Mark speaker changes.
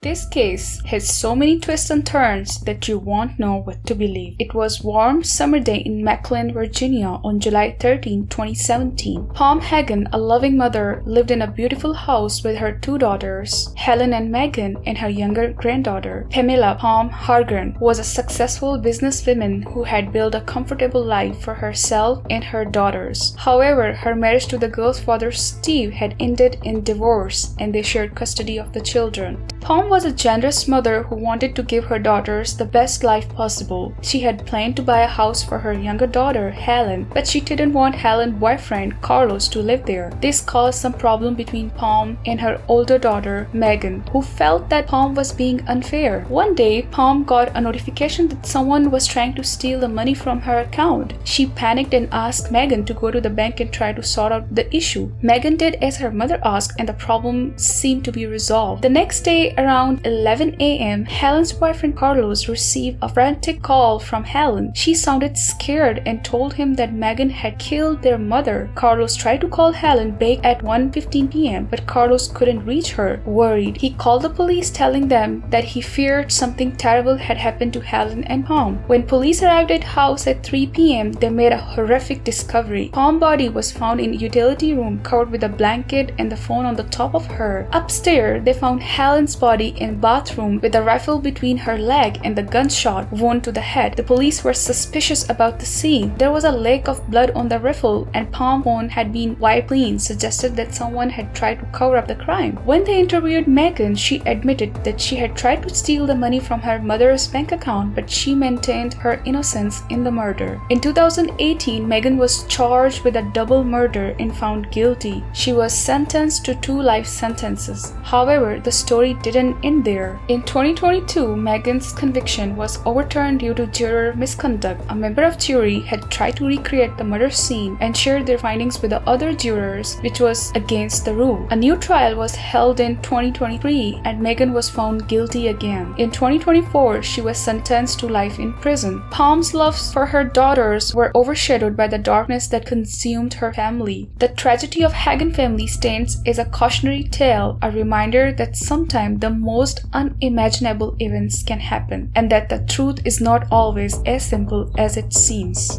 Speaker 1: This case has so many twists and turns that you won't know what to believe. It was warm summer day in McLean, Virginia on July 13, 2017. Pam Hargan, a loving mother, lived in a beautiful house with her two daughters, Helen and Megan, and her younger granddaughter. Pamela, Pam Hargan, was a successful businesswoman who had built a comfortable life for herself and her daughters. However, her marriage to the girl's father Steve had ended in divorce and they shared custody of the children. Pam was a generous mother who wanted to give her daughters the best life possible. She had planned to buy a house for her younger daughter, Helen, but she didn't want Helen's boyfriend, Carlos, to live there. This caused some problem between Pam and her older daughter, Megan, who felt that Pam was being unfair. One day, Pam got a notification that someone was trying to steal the money from her account. She panicked and asked Megan to go to the bank and try to sort out the issue. Megan did as her mother asked, and the problem seemed to be resolved. The next day, around 11 a.m., Helen's boyfriend Carlos received a frantic call from Helen. She sounded scared and told him that Megan had killed their mother. Carlos tried to call Helen back at 1:15 p.m., but Carlos couldn't reach her. Worried, he called the police telling them that he feared something terrible had happened to Helen and Pam. When police arrived at house at 3 p.m., they made a horrific discovery. Pam's body was found in utility room covered with a blanket and the phone on the top of her. Upstairs, they found Helen's body in bathroom with a rifle between her leg and the gunshot wound to the head. The police were suspicious about the scene. There was a lake of blood on the rifle and Pam's phone had been wiped clean, suggested that someone had tried to cover up the crime. When they interviewed Megan, she admitted that she had tried to steal the money from her mother's bank account, but she maintained her innocence in the murder. In 2018, Megan was charged with a double murder and found guilty. She was sentenced to 2 life sentences. However, the story didn't end there. In 2022, Megan's conviction was overturned due to juror misconduct. A member of jury had tried to recreate the murder scene and shared their findings with the other jurors, which was against the rule. A new trial was held in 2023 and Megan was found guilty again. In 2024, she was sentenced to life in prison. Pam's love for her daughters were overshadowed by the darkness that consumed her family. The tragedy of Hargan family stands as a cautionary tale, a reminder that sometimes the most unimaginable events can happen, and that the truth is not always as simple as it seems.